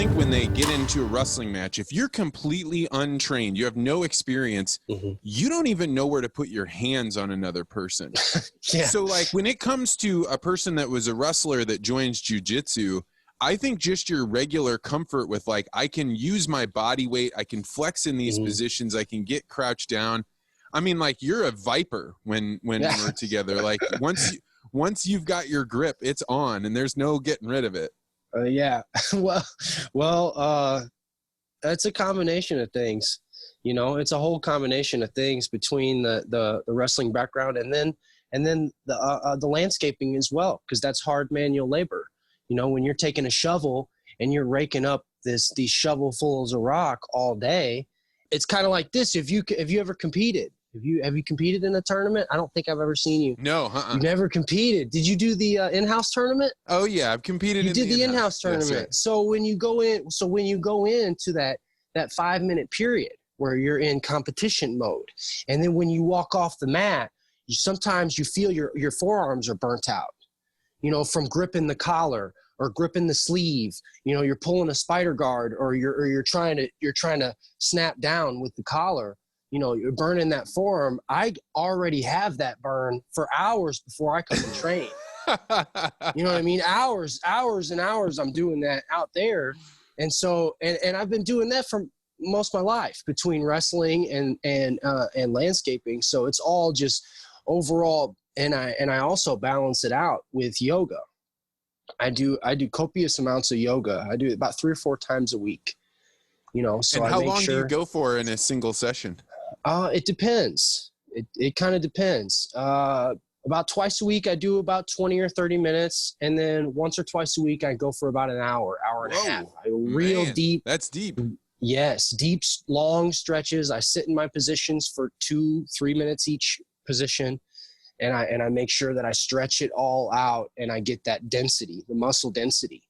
think when they get into a wrestling match, if you're completely untrained, you have no experience, you don't even know where to put your hands on another person. Yeah. So like when it comes to a person that was a wrestler that joins jiu-jitsu, I think just your regular comfort with like, I can use my body weight, I can flex in these positions, I can get crouched down. I mean, like you're a viper when we're together. Like once you've got your grip, it's on and there's no getting rid of it. Yeah. Well, it's a combination of things, you know, it's a whole combination of things between the wrestling background and then the landscaping as well. 'Cause that's hard manual labor. You know, when you're taking a shovel and you're raking up these shovelfuls of rock all day, it's kind of like this. Have you ever competed? Have you competed in a tournament? I don't think I've ever seen you. No, You've never competed. Did you do the in-house tournament? Oh yeah, I've competed. You did the in-house tournament. Yes, so when you go into that 5-minute period where you're in competition mode, and then when you walk off the mat, sometimes you feel your forearms are burnt out, you know, from gripping the collar or gripping the sleeve. You know, you're pulling a spider guard, or you're trying to snap down with the collar. You know, you're burning that forearm. I already have that burn for hours before I come and train. You know what I mean? Hours and hours I'm doing that out there. And so, and I've been doing that for most of my life between wrestling and landscaping. So it's all just overall. And I also balance it out with yoga. I do copious amounts of yoga. I do it about 3 or 4 times a week, you know, so and how long do you go for in a single session? It depends. It kind of depends. About twice a week, I do about 20 or 30 minutes. And then once or twice a week, I go for about an hour and a half. Real deep. That's deep. Yes. Deep, long stretches. I sit in my positions for 2-3 minutes each position. And I make sure that I stretch it all out and I get that density, the muscle density.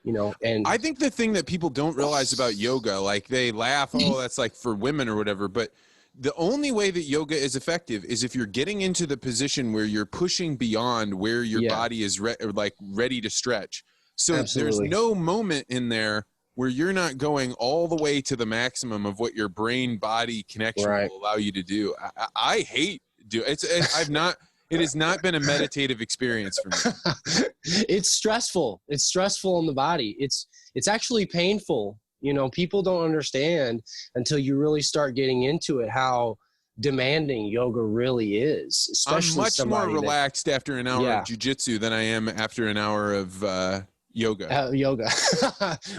You know, and I think the thing that people don't realize about yoga, like they laugh, oh, that's like for women or whatever, but the only way that yoga is effective is if you're getting into the position where you're pushing beyond where your body is ready to stretch. So There's no moment in there where you're not going all the way to the maximum of what your brain body connection will allow you to do. I hate it has not been a meditative experience for me. It's stressful. It's stressful on the body. It's actually painful. You know, people don't understand until you really start getting into it how demanding yoga really is. Especially I'm much more relaxed after an hour of jiu-jitsu than I am after an hour of yoga. Yoga.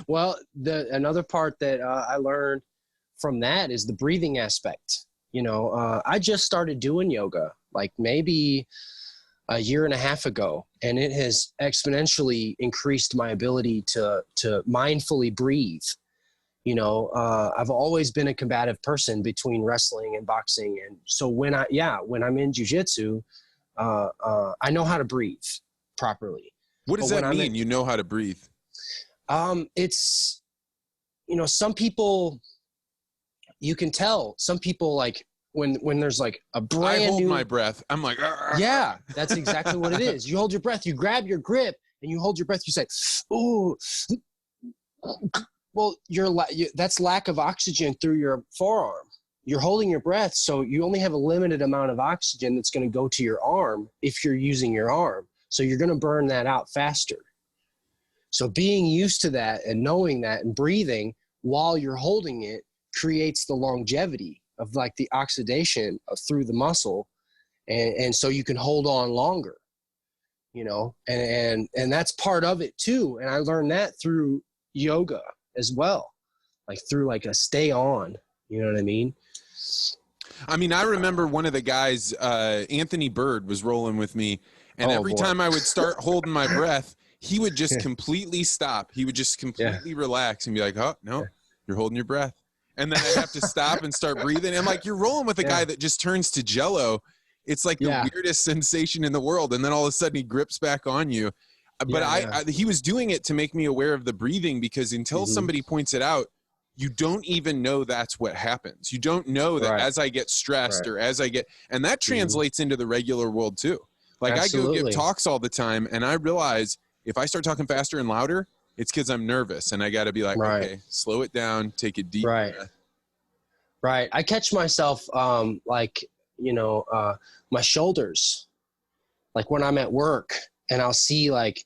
Well, another part that I learned from that is the breathing aspect. You know, I just started doing yoga like maybe a year and a half ago, and it has exponentially increased my ability to mindfully breathe. You know, I've always been a combative person between wrestling and boxing. And so when I'm in jiu-jitsu, I know how to breathe properly. What does that mean? You know how to breathe? It's, you know, some people, you can tell some people like when there's like a brand I hold new, my breath. I'm like, yeah, that's exactly what it is. You hold your breath, you grab your grip and you hold your breath. You say, ooh, well, that's lack of oxygen through your forearm. You're holding your breath. So you only have a limited amount of oxygen that's going to go to your arm if you're using your arm. So you're going to burn that out faster. So being used to that and knowing that and breathing while you're holding it creates the longevity of like the oxidation through the muscle. And so you can hold on longer, you know, and that's part of it too. And I learned that through yoga as well, like through like a stay on, you know what I mean? I mean, I remember one of the guys, Anthony Bird, was rolling with me. And every time I would start holding my breath, he would just completely stop. He would just completely relax and be like, oh, no, you're holding your breath. And then I'd have to stop and start breathing. I'm like, you're rolling with a guy that just turns to jello. It's like the weirdest sensation in the world. And then all of a sudden he grips back on you. But he was doing it to make me aware of the breathing, because until somebody points it out, you don't even know that's what happens. You don't know that as I get stressed or as I get, and that translates into the regular world too. Like I go give talks all the time and I realize if I start talking faster and louder, it's because I'm nervous, and I got to be like, okay, slow it down, take a deep breath. Right. I catch myself, like, my shoulders, like when I'm at work and I'll see like,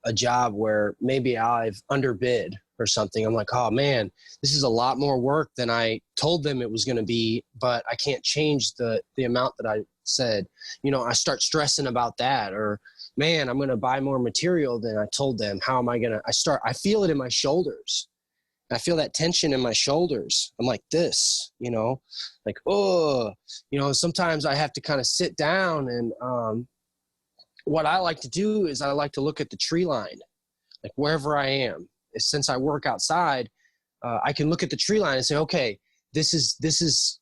a job where maybe I've underbid or something. I'm like, oh man, this is a lot more work than I told them it was going to be, but I can't change the amount that I said. I start stressing about that, or man, I'm going to buy more material than I told them. How am I going to, I feel it in my shoulders. I feel that tension in my shoulders. I'm like this, like, sometimes I have to kind of sit down, and what I like to do is I like to look at the tree line, like wherever I am. Since I work outside, I can look at the tree line and say, okay, this is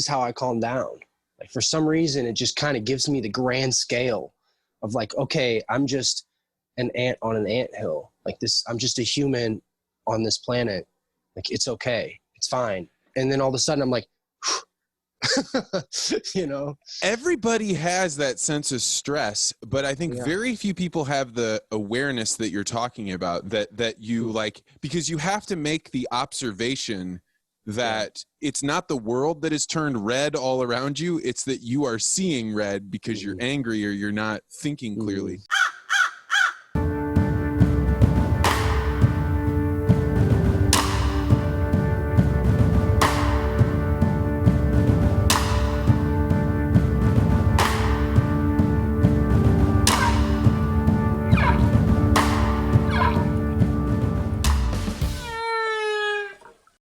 how I calm down. Like for some reason, it just kind of gives me the grand scale of like, okay, I'm just an ant on an anthill. Like this, I'm just a human on this planet. Like, it's okay. It's fine. And then all of a sudden I'm like, everybody has that sense of stress, but I think very few people have the awareness that you're talking about, that you like, because you have to make the observation that it's not the world that is turned red all around you. It's that you are seeing red because you're angry or you're not thinking clearly.